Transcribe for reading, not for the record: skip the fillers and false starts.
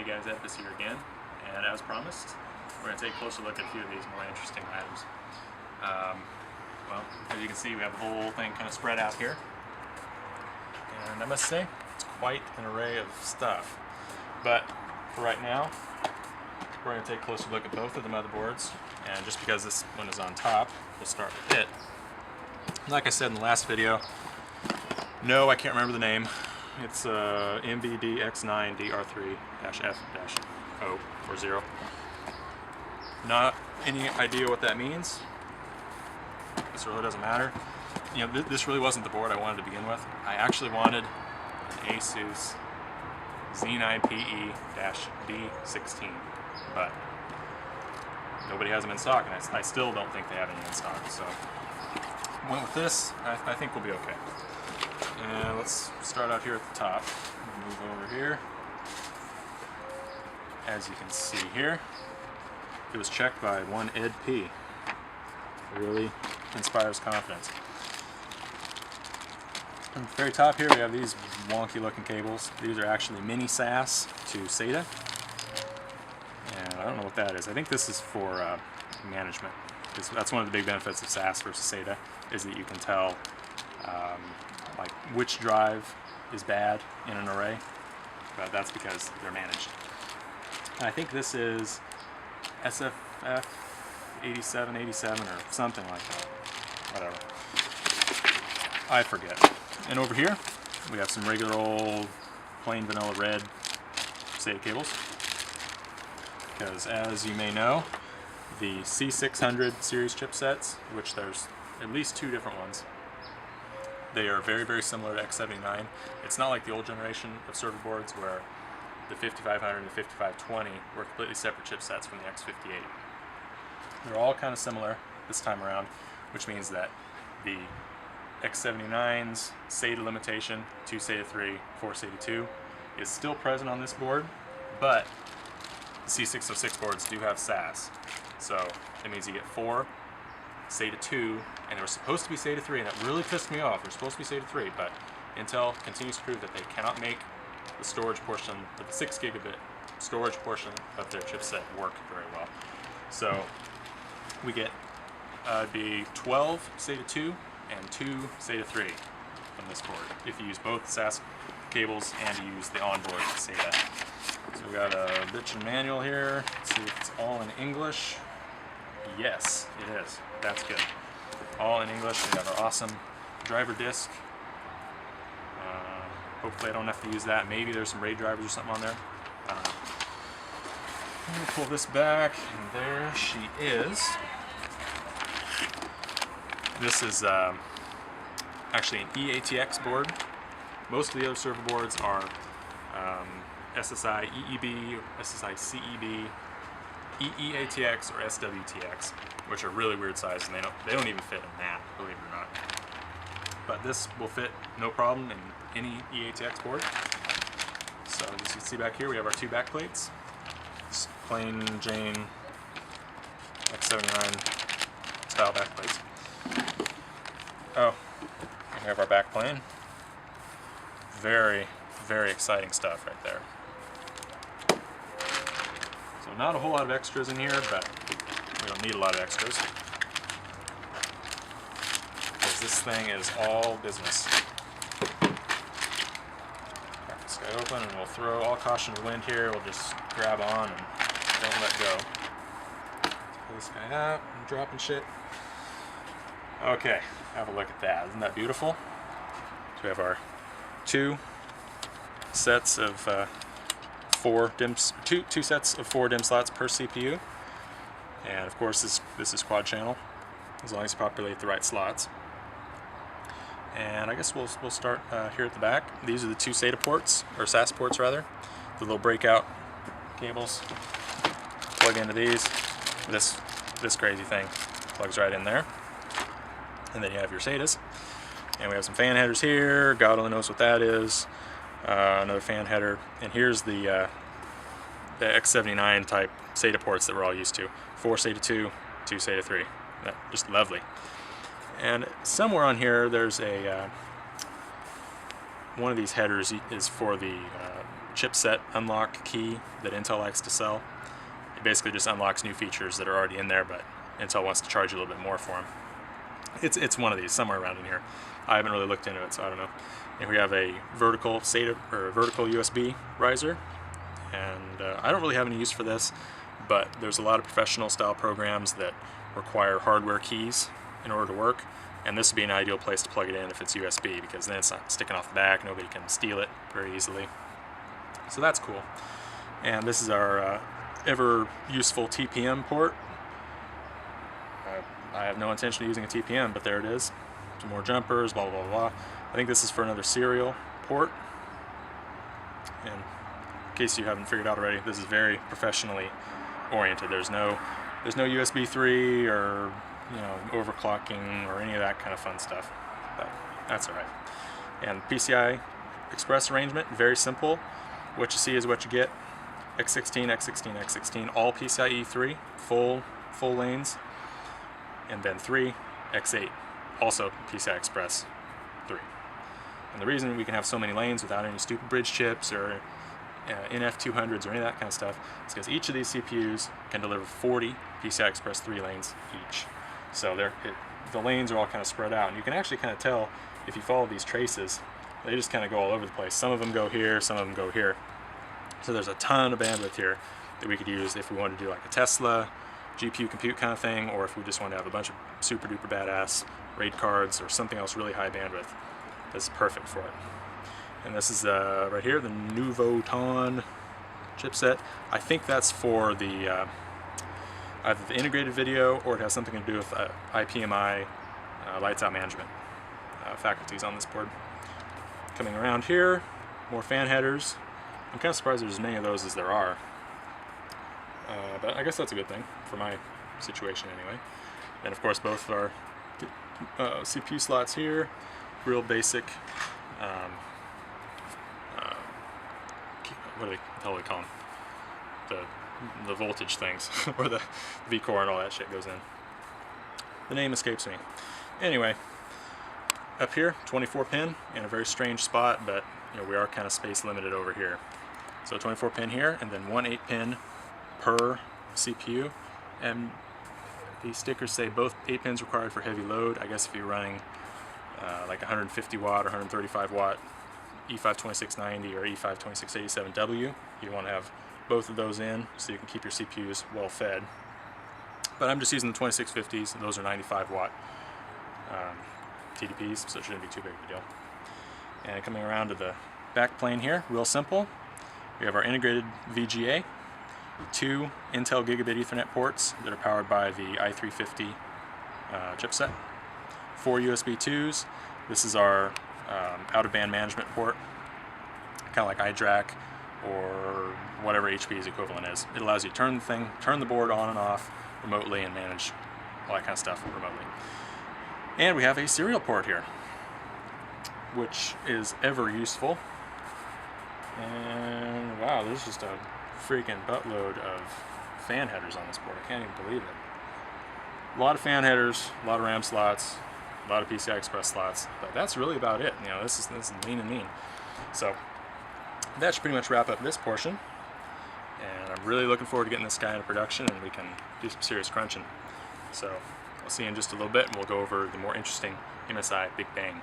Hey Guys Ed this year again, and as promised, we're going to take a closer look at a few of these more interesting items. Well, as you can see, we have the whole thing kind of spread out here, and I must say, it's quite an array of stuff. But for right now, we're going to take a closer look at both of the motherboards, and just because this one is on top, we'll start with it. Like I said in the last video, no, I can't remember the name. It's MBDX9DR3-F-040. Not any idea what that means. This really doesn't matter. You know, this really wasn't the board I wanted to begin with. I actually wanted an Asus Z9PE-D16, but nobody has them in stock, and I still don't think they have any in stock. So went with this. I think we'll be okay. And let's start out here at the top. Move over here. As you can see here, it was checked by one Ed P. Really inspires confidence. On the very top here, we have these wonky looking cables. These are actually mini SAS to SATA. And I don't know what that is. I think this is for management. That's one of the big benefits of SAS versus SATA, is that you can tell like which drive is bad in an array, but that's because they're managed. And I think this is SFF 8787 or something like that. Whatever. I forget. And over here, we have some regular old plain vanilla red SATA cables. Because as you may know, the C600 series chipsets, which there's at least two different ones, they are very, very similar to X79. It's not like the old generation of server boards where the 5500 and the 5520 were completely separate chipsets from the X58. They're all kind of similar this time around, which means that the X79's SATA limitation, 2 SATA 3, 4 SATA 2, is still present on this board, but the C606 boards do have SAS. So it means you get 4 SATA 2, and they were supposed to be SATA 3, and that really pissed me off. They're supposed to be SATA 3, but Intel continues to prove that they cannot make the storage portion, the 6 gigabit storage portion of their chipset work very well. So we get be 12 SATA 2 and 2 SATA 3 from this board, if you use both SAS cables and you use the onboard SATA. So we got a bitchin' manual here. Let's see if it's all in English. Yes, it is. That's good. All in English. We have our awesome driver disc. Hopefully I don't have to use that. Maybe there's some RAID drivers or something on there. I don't know. Let me pull this back, and there she is. This is actually an eATX board. Most of the other server boards are SSI EEB, SSI CEB, eATX, or SWTX, which are really weird sizes, and they don't even fit in that, believe it or not. But this will fit no problem in any eATX board. So as you can see back here, we have our 2 back plates. Just plain Jane X79 style back plates. Oh, we have our back plane. Very, very exciting stuff right there. So not a whole lot of extras in here, but we don't need a lot of extras, because this thing is all business. Crack this guy open, and we'll throw all caution to the wind here. We'll just grab on and don't let go. Pull this guy out. I'm dropping shit. Okay, have a look at that. Isn't that beautiful? So we have our 2 sets of 4 sets of 4 DIMM slots per CPU, and of course this is quad channel, as long as you populate the right slots. And I guess we'll start here at the back. These are the 2 SATA ports, or SAS ports rather. The little breakout cables plug into these. This crazy thing plugs right in there, and then you have your SATAs. And we have some fan headers here. God only knows what that is. Another fan header, and here's the X79 type SATA ports that we're all used to. 4 SATA 2, 2 SATA 3. Just lovely. And somewhere on here there's a one of these headers is for the chipset unlock key that Intel likes to sell. It basically just unlocks new features that are already in there, but Intel wants to charge you a little bit more for them. It's one of these, somewhere around in here. I haven't really looked into it, so I don't know. And we have a vertical SATA, or a vertical USB riser, and I don't really have any use for this, but there's a lot of professional style programs that require hardware keys in order to work, and this would be an ideal place to plug it in if it's USB, because then it's not sticking off the back, nobody can steal it very easily. So that's cool. And this is our ever useful TPM port. I have no intention of using a TPM, but there it is. Some more jumpers, blah, blah, blah. I think this is for another serial port. And in case you haven't figured out already, this is very professionally oriented. There's no USB 3 or overclocking or any of that kind of fun stuff. But that's all right. And PCI Express arrangement, very simple. What you see is what you get. X16, X16, X16, all PCIe 3, full lanes, and then 3, X8, also PCI Express 3. And the reason we can have so many lanes without any stupid bridge chips or NF200s or any of that kind of stuff is because each of these CPUs can deliver 40 PCI Express 3 lanes each. So the lanes are all kind of spread out, and you can actually kind of tell if you follow these traces, they just kind of go all over the place. Some of them go here, some of them go here. So there's a ton of bandwidth here that we could use if we wanted to do like a Tesla GPU compute kind of thing, or if we just wanted to have a bunch of super duper badass RAID cards or something else really high bandwidth. This is perfect for it. And this is right here, the Nuvoton chipset. I think that's for the either the integrated video, or it has something to do with IPMI lights out management faculties on this board. Coming around here, more fan headers. I'm kind of surprised there's as many of those as there are, but I guess that's a good thing for my situation anyway. And of course both of our CPU slots here, real basic, what do they call them? The voltage things, where the V-core and all that shit goes in. The name escapes me. Anyway, up here, 24 pin in a very strange spot, but we are kind of space limited over here. So 24 pin here, and then 1 8 pin per CPU. And these stickers say both 8 pins required for heavy load. I guess if you're running like 150 watt or 135 watt E52690 or E52687W, you want to have both of those in so you can keep your CPUs well fed. But I'm just using the 2650s, and those are 95 watt TDPs, so it shouldn't be too big of a deal. And coming around to the back plane here, real simple. We have our integrated VGA, 2 Intel Gigabit Ethernet ports that are powered by the i350 chipset, 4 USB 2s. This is our out-of-band management port, kind of like iDRAC or whatever HP's equivalent is. It allows you to turn the board on and off remotely and manage all that kind of stuff remotely. And we have a serial port here, which is ever useful. And wow, there's just a freaking buttload of fan headers on this board. I can't even believe it. A lot of fan headers, a lot of RAM slots, a lot of PCI Express slots, but that's really about it. This is lean and mean. So that should pretty much wrap up this portion. And I'm really looking forward to getting this guy into production, and we can do some serious crunching. So I'll see you in just a little bit, and we'll go over the more interesting MSI Big Bang.